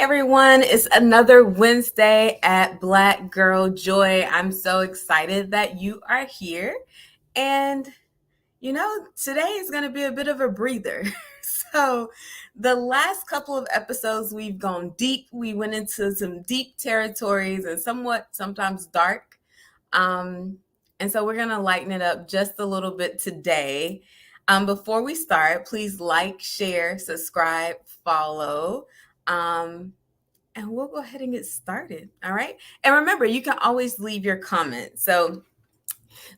everyone, it's another Wednesday at Black Girl Joy. I'm so excited that you are here. And, today is going to be a bit of a breather. So, the last couple of episodes, we've gone deep. We went into some deep territories and somewhat sometimes dark. And so, we're going to lighten it up just a little bit today. Before we start, please like, share, subscribe, follow. And we'll go ahead and get started. All right. And remember, you can always leave your comments. So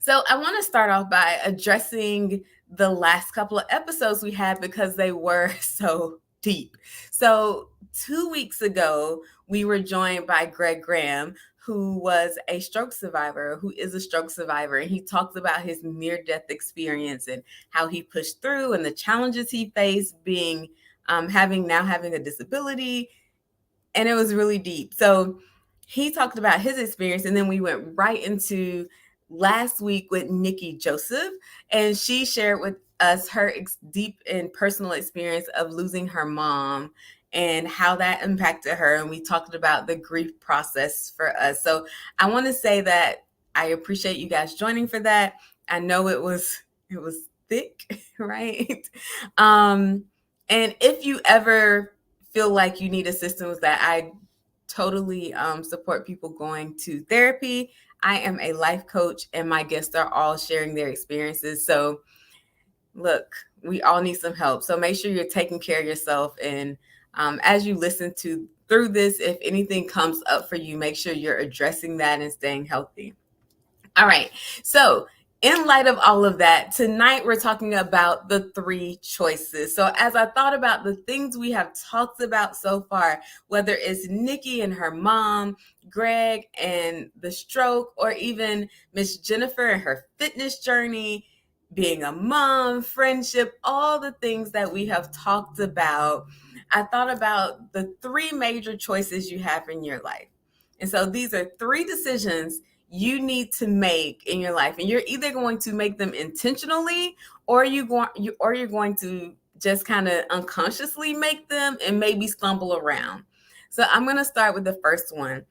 I want to start off by addressing the last couple of episodes we had because they were so deep. So 2 weeks ago, we were joined by Greg Graham, who was a stroke survivor, who is a stroke survivor. And he talked about his near-death experience and how he pushed through and the challenges he faced being having a disability. And it was really deep. So he talked about his experience, and then we went right into last week with Nikki Joseph, and she shared with us her deep and personal experience of losing her mom and how that impacted her. And we talked about the grief process for us. So I want to say that I appreciate you guys joining for that. I know it was thick, right? And if you ever feel like you need assistance with that, I totally support people going to therapy. I am a life coach, and my guests are all sharing their experiences. So, look, we all need some help. So make sure you're taking care of yourself. And as you listen through this, if anything comes up for you, make sure you're addressing that and staying healthy. All right. So in light of all of that, tonight we're talking about the 3 choices. So as I thought about the things we have talked about so far, whether it's Nikki and her mom, Greg and the stroke, or even Miss Jennifer and her fitness journey, being a mom, friendship, all the things that we have talked about, I thought about the 3 major choices you have in your life. And so these are 3 decisions you need to make in your life, and you're either going to make them intentionally, or you're going to just kind of unconsciously make them and maybe stumble around. So I'm going to start with the first one.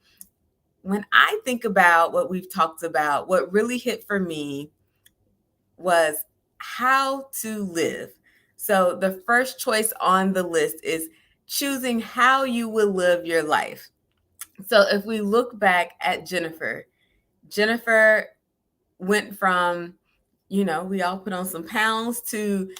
When I think about what we've talked about, what really hit for me was how to live. So the first choice on the list is choosing how you will live your life. So if we look back at Jennifer went from, we all put on some pounds, to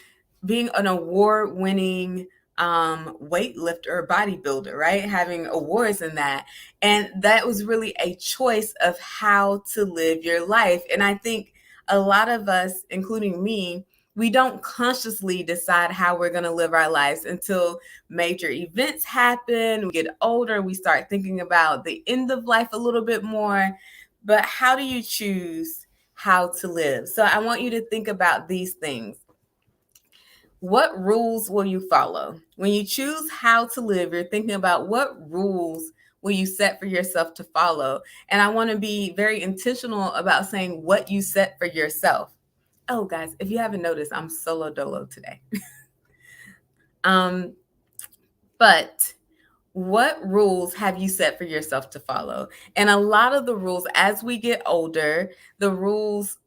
being an award-winning weightlifter, bodybuilder, right? Having awards in that. And that was really a choice of how to live your life. And I think a lot of us, including me, we don't consciously decide how we're going to live our lives until major events happen. We get older, we start thinking about the end of life a little bit more. But how do you choose how to live? So I want you to think about these things. What rules will you follow? When you choose how to live, you're thinking about what rules will you set for yourself to follow? And I want to be very intentional about saying what you set for yourself. Oh, guys, if you haven't noticed, I'm solo dolo today. But what rules have you set for yourself to follow? And a lot of the rules, as we get older, the rules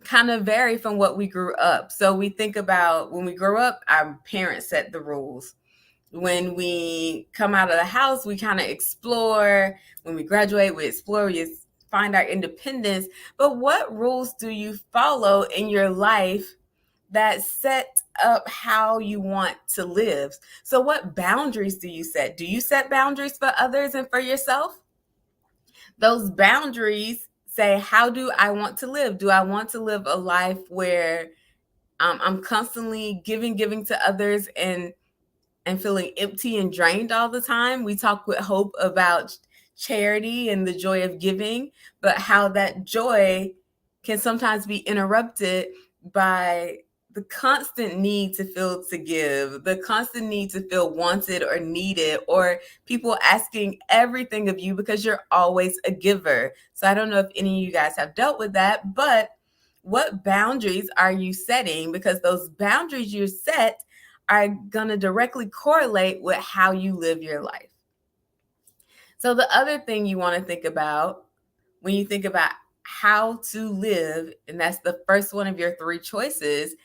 kind of vary from what we grew up. So we think about when we grow up, our parents set the rules. When we come out of the house, we kind of explore. When we graduate, we explore, we find our independence. But what rules do you follow in your life that set up how you want to live? So what boundaries do you set? Do you set boundaries for others and for yourself? Those boundaries say, how do I want to live? Do I want to live a life where I'm constantly giving to others and feeling empty and drained all the time? We talk with Hope about charity and the joy of giving, but how that joy can sometimes be interrupted by the constant need to give, the constant need to feel wanted or needed, or people asking everything of you because you're always a giver. So I don't know if any of you guys have dealt with that, but what boundaries are you setting? Because those boundaries you set are going to directly correlate with how you live your life. So the other thing you want to think about when you think about how to live, and that's the first one of your three choices,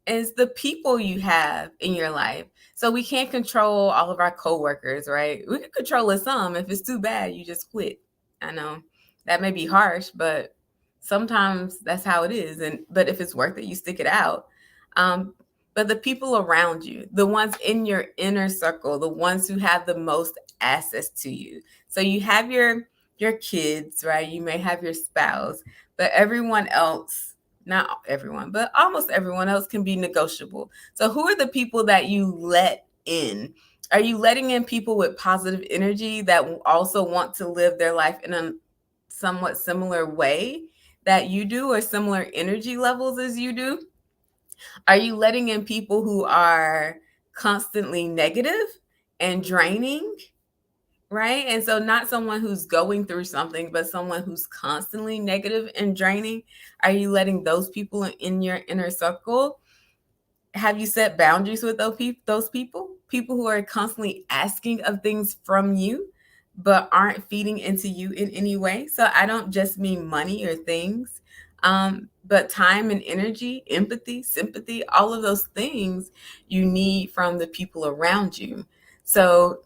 is the people you have in your life. So we can't control all of our coworkers, right? We can control it some. If it's too bad, you just quit. I know that may be harsh, but sometimes that's how it is. And but if it's worth it, you stick it out. Um, but the people around you, the ones in your inner circle, the ones who have the most access to you. So you have your kids, right? You may have your spouse, but everyone else, not everyone, but almost everyone else can be negotiable. So who are the people that you let in? Are you letting in people with positive energy that also want to live their life in a somewhat similar way that you do, or similar energy levels as you do? Are you letting in people who are constantly negative and draining? Right? And so not someone who's going through something, but someone who's constantly negative and draining. Are you letting those people in your inner circle? Have you set boundaries with those people? People who are constantly asking of things from you, but aren't feeding into you in any way. So I don't just mean money or things, but time and energy, empathy, sympathy, all of those things you need from the people around you. So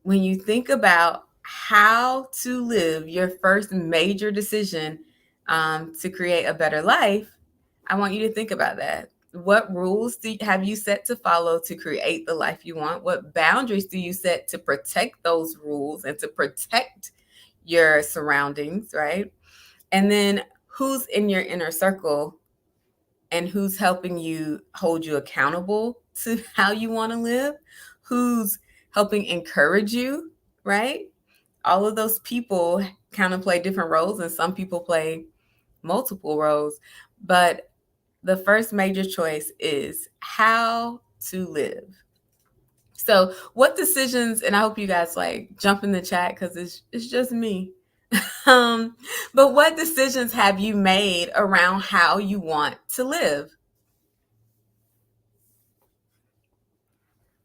when you think about how to live your first major decision to create a better life, I want you to think about that. What rules have you set to follow to create the life you want? What boundaries do you set to protect those rules and to protect your surroundings, right? And then who's in your inner circle and who's helping you hold you accountable to how you want to live? Who's helping encourage you, right? All of those people kind of play different roles, and some people play multiple roles. But the first major choice is how to live. So, what decisions, and I hope you guys like jump in the chat because it's just me. um, but what decisions have you made around how you want to live?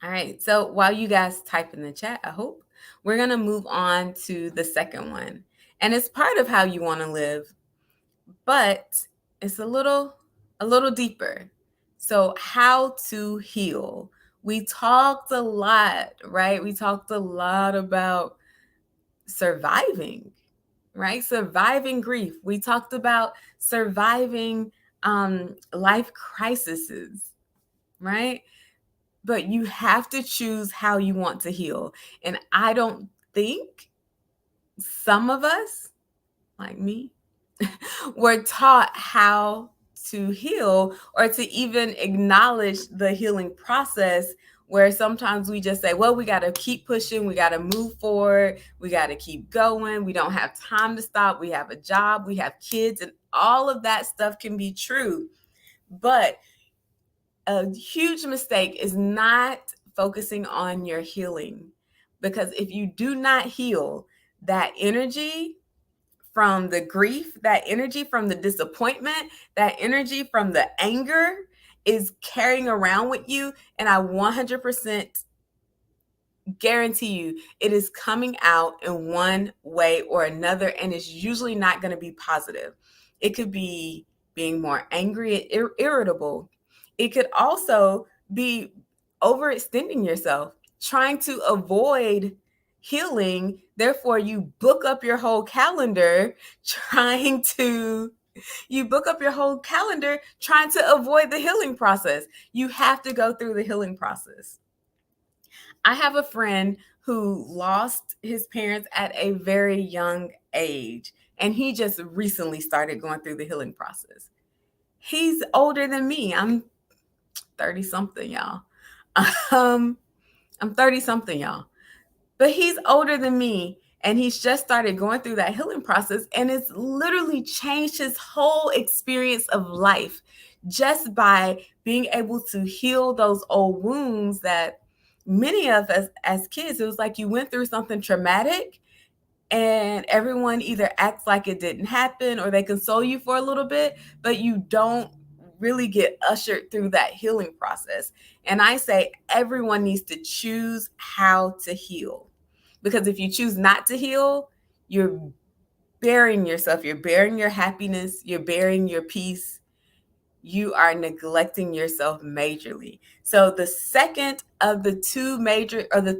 All right. So while you guys type in the chat, I hope we're going to move on to the second one. And it's part of how you want to live, but it's a little deeper. So how to heal. We talked a lot, right? We talked a lot about surviving, right? Surviving grief. We talked about surviving life crises, right? But you have to choose how you want to heal. And I don't think some of us, like me, were taught how to heal or to even acknowledge the healing process, where sometimes we just say, well, we got to keep pushing, we got to move forward, we got to keep going, we don't have time to stop, we have a job, we have kids, and all of that stuff can be true. But a huge mistake is not focusing on your healing, because if you do not heal, that energy from the grief, that energy from the disappointment, that energy from the anger is carrying around with you. And I 100% guarantee you it is coming out in one way or another, and it's usually not going to be positive. It could be being more angry and irritable. It could also be overextending yourself, trying to avoid healing. Therefore, you book up your whole calendar trying to you book up your whole calendar trying to avoid the healing process. You have to go through the healing process. I have a friend who lost his parents at a very young age, and he just recently started going through the healing process. He's older than me. I'm 30 something, y'all. Um, I'm 30 something, y'all. But he's older than me, and he's just started going through that healing process, and it's literally changed his whole experience of life just by being able to heal those old wounds that many of us as kids, it was like you went through something traumatic, and everyone either acts like it didn't happen or they console you for a little bit, but you don't really get ushered through that healing process. And I say everyone needs to choose how to heal, Because if you choose not to heal, you're burying yourself, you're burying your happiness, you're burying your peace. You are neglecting yourself majorly. So the second of the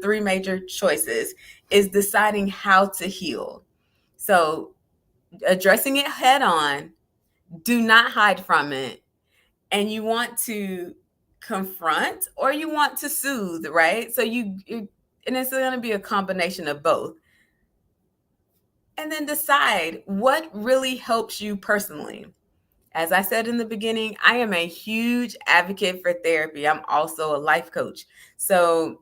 three major choices is deciding how to heal. So addressing it head on, do not hide from it. And you want to confront or you want to soothe, right? So and it's going to be a combination of both. And then decide what really helps you personally. As I said in the beginning, I am a huge advocate for therapy. I'm also a life coach. So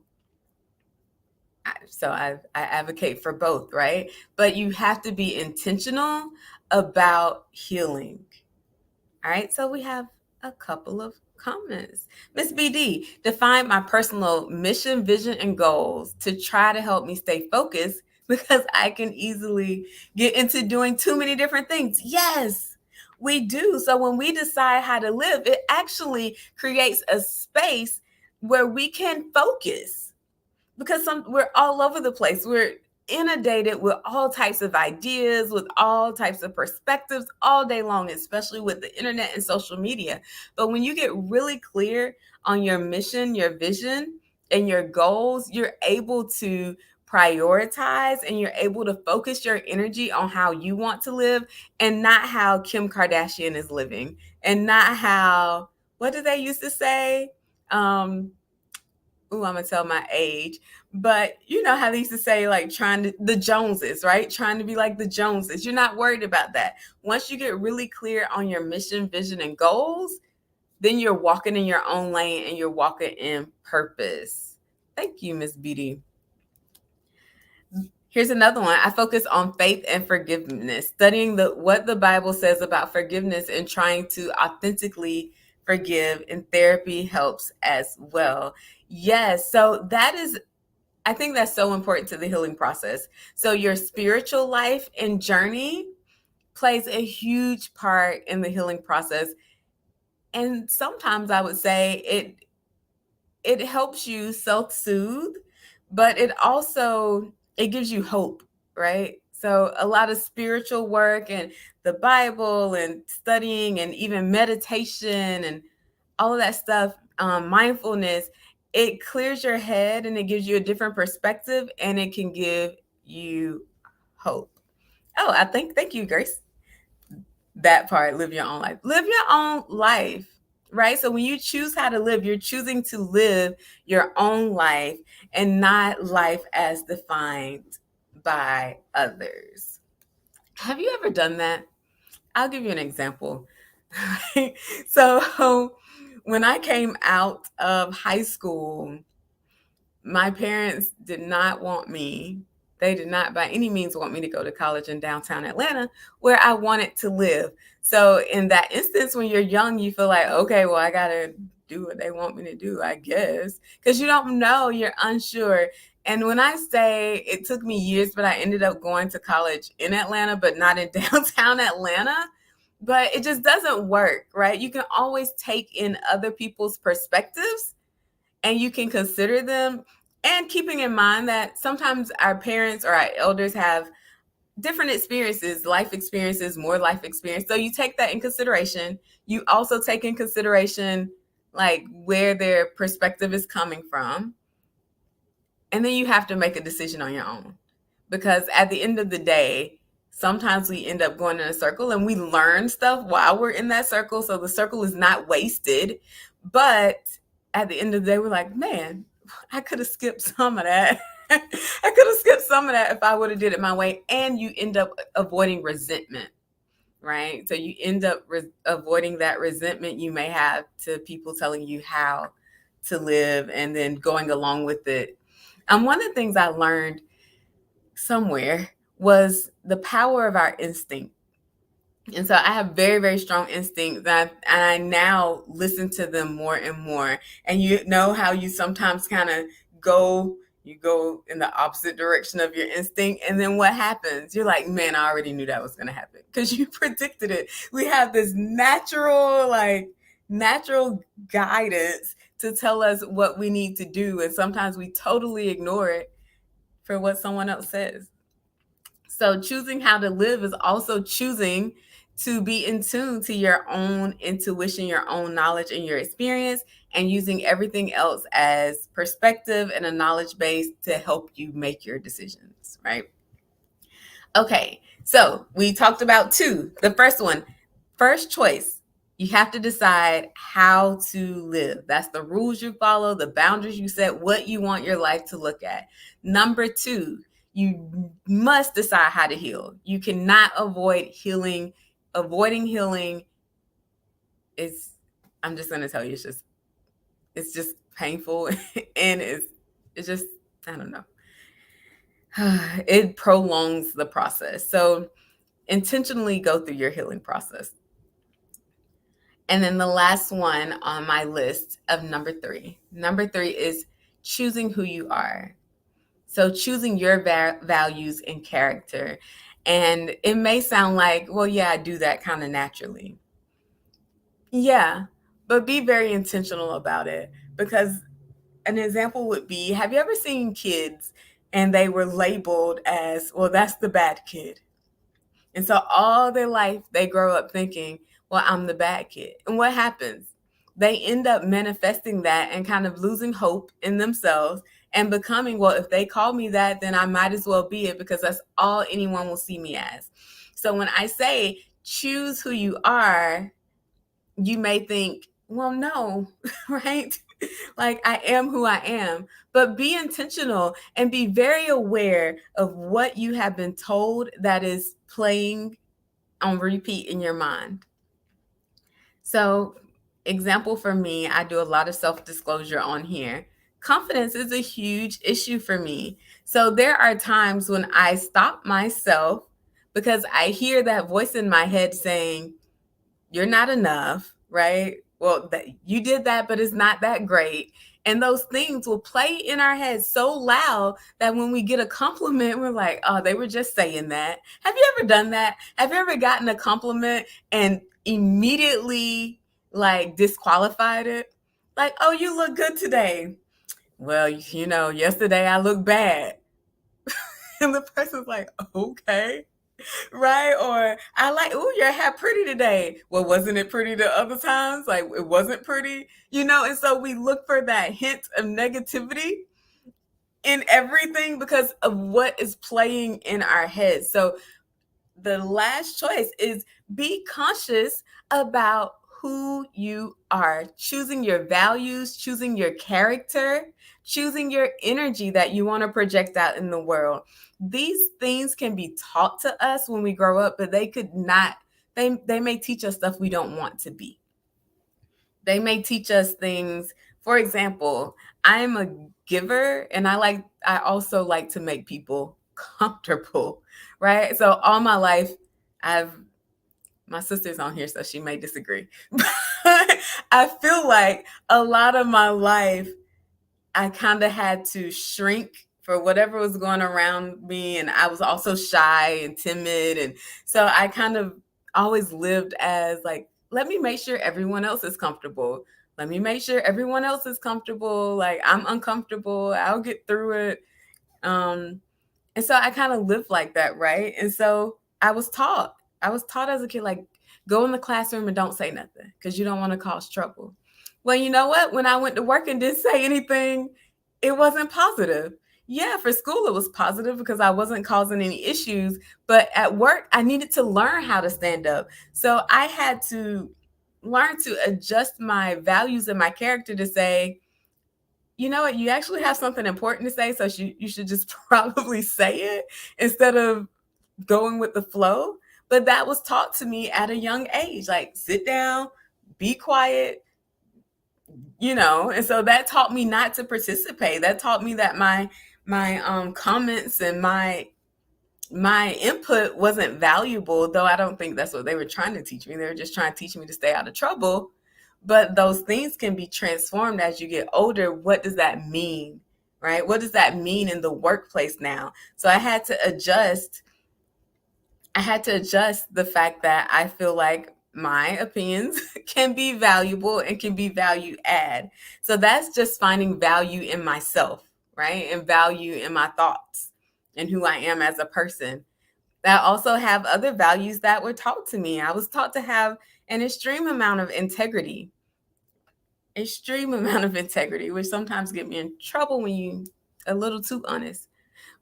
I advocate for both, right? But you have to be intentional about healing. All right, so we have a couple of comments. Miss BD, define my personal mission, vision, and goals to try to help me stay focused because I can easily get into doing too many different things. Yes, we do. So when we decide how to live, it actually creates a space where we can focus because we're all over the place. We're inundated with all types of ideas, with all types of perspectives all day long, especially with the internet and social media. But when you get really clear on your mission, your vision, and your goals, you're able to prioritize and you're able to focus your energy on how you want to live and not how Kim Kardashian is living and not how, what did they used to say? I'm gonna tell my age, but you know how they used to say, like, the Joneses, right? Trying to be like the Joneses. You're not worried about that. Once you get really clear on your mission, vision, and goals, then you're walking in your own lane and you're walking in purpose. Thank you, Miss Beauty. Here's another one. I focus on faith and forgiveness, studying what the Bible says about forgiveness and trying to authentically forgive, and therapy helps as well. Yes, so I think that's so important to the healing process. So your spiritual life and journey plays a huge part in the healing process. And sometimes I would say it helps you self-soothe, but it gives you hope, right? So a lot of spiritual work and the Bible and studying and even meditation and all of that stuff, mindfulness, it clears your head and it gives you a different perspective and it can give you hope. Oh, thank you, Grace. That part, live your own life. Live your own life, right? So when you choose how to live, you're choosing to live your own life and not life as defined by others. Have you ever done that? I'll give you an example. So when I came out of high school, my parents did not want me. They did not by any means want me to go to college in downtown Atlanta where I wanted to live. So in that instance, when you're young, you feel like, okay, well, I got to do what they want me to do, I guess, because you don't know, you're unsure. And when I say it took me years, but I ended up going to college in Atlanta, but not in downtown Atlanta. But it just doesn't work, right? You can always take in other people's perspectives and you can consider them, and keeping in mind that sometimes our parents or our elders have different experiences, life experiences, more life experience. So you take that in consideration. You also take in consideration like where their perspective is coming from. And then you have to make a decision on your own. Because at the end of the day, sometimes we end up going in a circle and we learn stuff while we're in that circle. So the circle is not wasted. But at the end of the day, we're like, man, I could have skipped some of that. I could have skipped some of that if I would have did it my way. And you end up avoiding resentment, right? So you end up avoiding that resentment you may have to people telling you how to live and then going along with it. One of the things I learned somewhere was the power of our instinct. And so I have very, very strong instincts that I now listen to them more and more. And you know how you sometimes kind of you go in the opposite direction of your instinct. And then what happens? You're like, man, I already knew that was going to happen because you predicted it. We have this natural guidance to tell us what we need to do. And sometimes we totally ignore it for what someone else says. So choosing how to live is also choosing to be in tune to your own intuition, your own knowledge, and your experience, and using everything else as perspective and a knowledge base to help you make your decisions, right? Okay, so we talked about two. The first one, first choice. You have to decide how to live. That's the rules you follow, the boundaries you set, what you want your life to look at. Number two, you must decide how to heal. You cannot avoid healing. Avoiding healing is, I'm just going to tell you, it's just painful and it's just, I don't know. It prolongs the process. So intentionally go through your healing process. And then the last one on my list of number three is choosing who you are. So choosing your values and character. And it may sound like, well, yeah, I do that kind of naturally. Yeah, but be very intentional about it, because an example would be, have you ever seen kids and they were labeled as, well, that's the bad kid? And so all their life, they grow up thinking, well, I'm the bad kid. And what happens? They end up manifesting that and kind of losing hope in themselves and becoming, well, if they call me that, then I might as well be it, because that's all anyone will see me as. So when I say choose who you are, you may think, well, no, right? Like, I am who I am, but be intentional and be very aware of what you have been told that is playing on repeat in your mind. So, example for me, I do a lot of self-disclosure on here. Confidence is a huge issue for me. So there are times when I stop myself because I hear that voice in my head saying, you're not enough, right? Well, you did that, but it's not that great. And those things will play in our heads so loud that when we get a compliment, we're like, oh, they were just saying that. Have you ever done that? Have you ever gotten a compliment and immediately like disqualified it? Like, oh, you look good today. Well, yesterday I looked bad. And the person's like, okay. Right? Or I like, oh, your hair pretty today. Well, wasn't it pretty the other times? Like, it wasn't pretty, And so we look for that hint of negativity in everything because of what is playing in our heads. So the last choice is be conscious about who you are, choosing your values, choosing your character, choosing your energy that you want to project out in the world. These things can be taught to us when we grow up, but they could not, they may teach us stuff we don't want to be. They may teach us things. For example, I'm a giver and I also like to make people comfortable, right? So all my life, my sister's on here, so she may disagree. But I feel like a lot of my life, I kind of had to shrink for whatever was going around me. And I was also shy and timid. And so I kind of always lived as like, let me make sure everyone else is comfortable. Let me make sure everyone else is comfortable. Like, I'm uncomfortable. I'll get through it. And so I kind of lived like that, right? And so I was taught as a kid, like, go in the classroom and don't say nothing because you don't want to cause trouble. Well, you know what? When I went to work and didn't say anything, it wasn't positive. Yeah, for school, it was positive because I wasn't causing any issues. But at work, I needed to learn how to stand up. So I had to learn to adjust my values and my character to say, you know what, you actually have something important to say, so you should just probably say it instead of going with the flow. But that was taught to me at a young age, like, sit down, be quiet, and so that taught me not to participate. That taught me that my comments and my input wasn't valuable, though I don't think that's what they were trying to teach me. They were just trying to teach me to stay out of trouble. But those things can be transformed as you get older. What does that mean, right? What does that mean in the workplace now? So I had to adjust the fact that I feel like my opinions can be valuable and can be value add. So that's just finding value in myself, right? And value in my thoughts. and who I am as a person. I also have other values that were taught to me. I was taught to have an extreme amount of integrity, which sometimes get me in trouble when you a little too honest.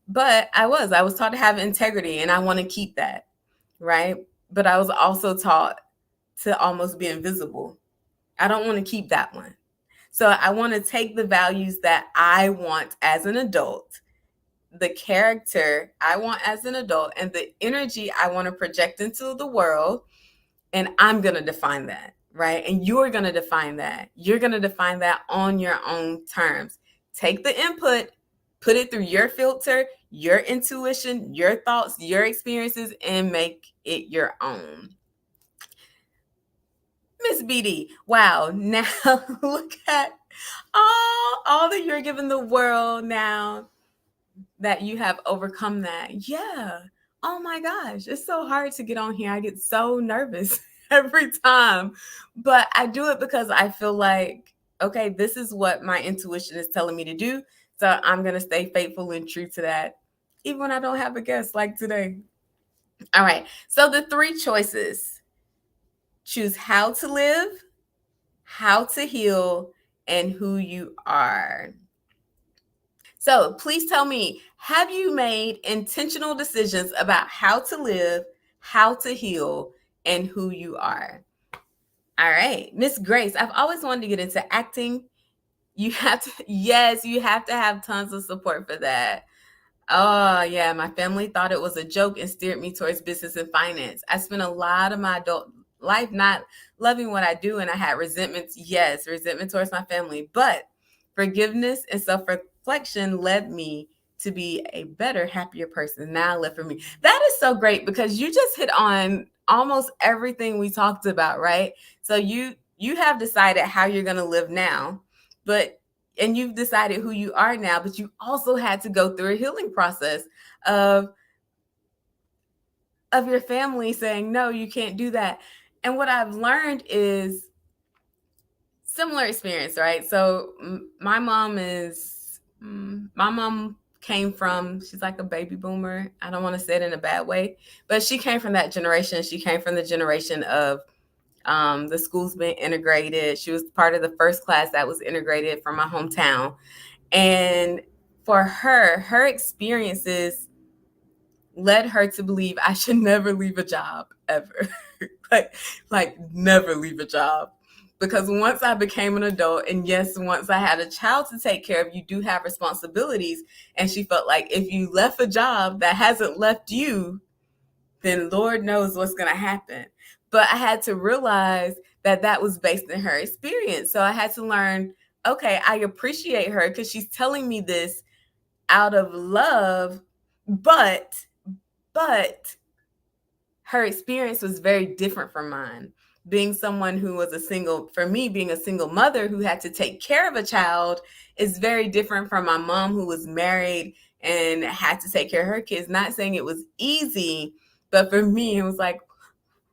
But I was taught to have integrity, and I want to keep that, right? But I was also taught to almost be invisible. I don't want to keep that one. So I want to take the values that I want as an adult, the character I want as an adult, and the energy I want to project into the world, and I'm going to define that, right? And you're going to define that. You're going to define that on your own terms. Take the input, put it through your filter, your intuition, your thoughts, your experiences, and make it your own. Miss BD, wow, now look at all that you're giving the world now that you have overcome that. Yeah. Oh my gosh, it's so hard to get on here. I get so nervous every time. But I do it because I feel like, okay, this is what my intuition is telling me to do. So I'm going to stay faithful and true to that, even when I don't have a guest like today. All right. So the 3 choices: choose how to live, how to heal, and who you are. So please tell me, have you made intentional decisions about how to live, how to heal, and who you are? All right, Miss Grace, I've always wanted to get into acting. You have to, yes, you have to have tons of support for that. Oh, yeah. My family thought it was a joke and steered me towards business and finance. I spent a lot of my adult life not loving what I do, and I had resentments. Yes, resentment towards my family. But forgiveness and self reflection led me to be a better, happier person. Now, live for me. That is so great because you just hit on almost everything we talked about, right? So you have decided how you're going to live now, but and you've decided who you are now, but you also had to go through a healing process of your family saying, no, you can't do that. And what I've learned is similar experience, right? So my mom came from, she's like a baby boomer. I don't want to say it in a bad way, but she came from that generation. She came from the generation of the schools being integrated. She was part of the first class that was integrated from my hometown. And for her experiences led her to believe I should never leave a job ever. like never leave a job. Because once I became an adult, and yes, once I had a child to take care of, you do have responsibilities. And she felt like if you left a job that hasn't left you, then Lord knows what's going to happen. But I had to realize that that was based in her experience. So I had to learn, okay, I appreciate her because she's telling me this out of love, but her experience was very different from mine. Being someone who was being a single mother who had to take care of a child is very different from my mom who was married and had to take care of her kids. Not saying it was easy, but for me, it was like,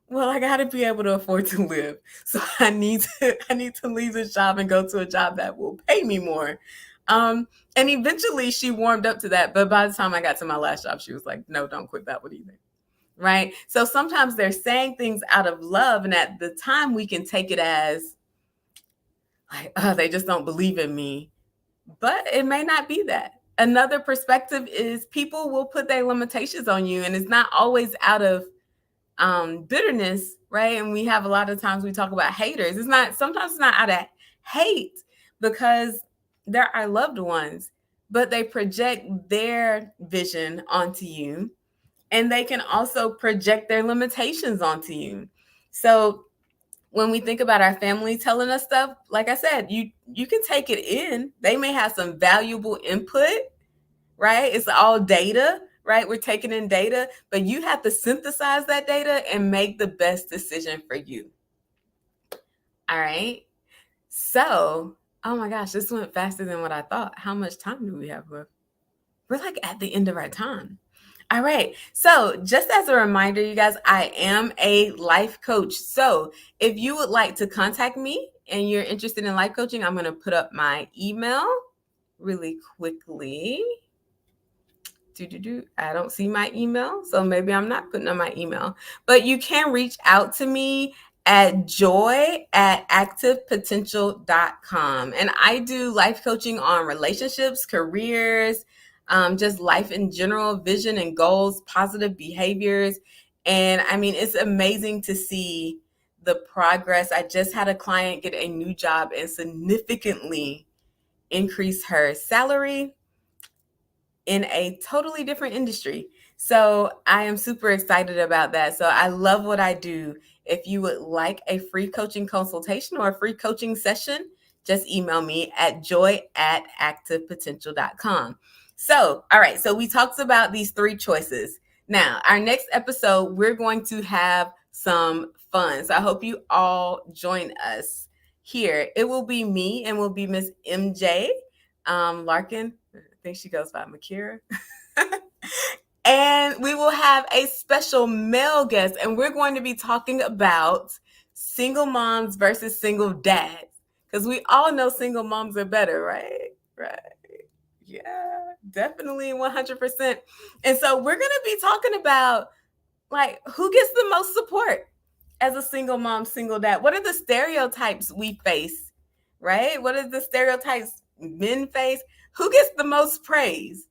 well, I got to be able to afford to live. So I need to leave this job and go to a job that will pay me more. And eventually she warmed up to that. But by the time I got to my last job, she was like, no, don't quit that one either. Right. So sometimes they're saying things out of love. And at the time we can take it as like, oh, they just don't believe in me. But it may not be that. Another perspective is people will put their limitations on you. And it's not always out of bitterness, right? And we have a lot of times we talk about haters. Sometimes it's not out of hate because they're our loved ones, but they project their vision onto you, and they can also project their limitations onto you. So when we think about our family telling us stuff, like I said, you can take it in. They may have some valuable input, right? It's all data, right? We're taking in data, but you have to synthesize that data and make the best decision for you. All right. So, oh my gosh, this went faster than what I thought. How much time do we have left? We're like at the end of our time. All right. So, just as a reminder, you guys, I am a life coach. So, if you would like to contact me and you're interested in life coaching, I'm going to put up my email really quickly. I don't see my email, so maybe I'm not putting on my email. But you can reach out to me at joy@activepotential.com. And I do life coaching on relationships, careers, just life in general, vision and goals, positive behaviors. And I mean, it's amazing to see the progress. I just had a client get a new job and significantly increase her salary in a totally different industry. So I am super excited about that. So I love what I do. If you would like a free coaching consultation or a free coaching session, just email me at joy@activepotential.com. So, all right. So we talked about these three choices. Now, our next episode, we're going to have some fun. So I hope you all join us here. It will be me and will be Miss MJ Larkin. I think she goes by Makira. And we will have a special male guest, and we're going to be talking about single moms versus single dads. Because we all know single moms are better, right? Right. Yeah, definitely 100%. And so we're going to be talking about like who gets the most support as a single mom, single dad. What are the stereotypes we face, right? What are the stereotypes men face? Who gets the most praise?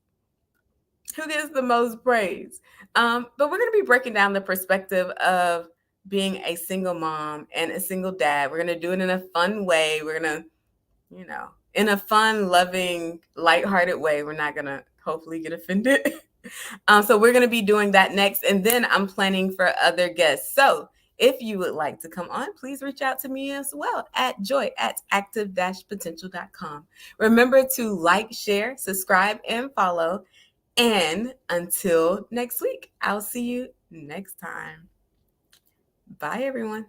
Who gets the most praise? But we're going to be breaking down the perspective of being a single mom and a single dad. We're going to do it in a fun way. We're going to, in a fun, loving, lighthearted way. We're not going to hopefully get offended. So we're going to be doing that next. And then I'm planning for other guests. So if you would like to come on, please reach out to me as well at joy@active-potential.com. Remember to like, share, subscribe, and follow. And until next week, I'll see you next time. Bye, everyone.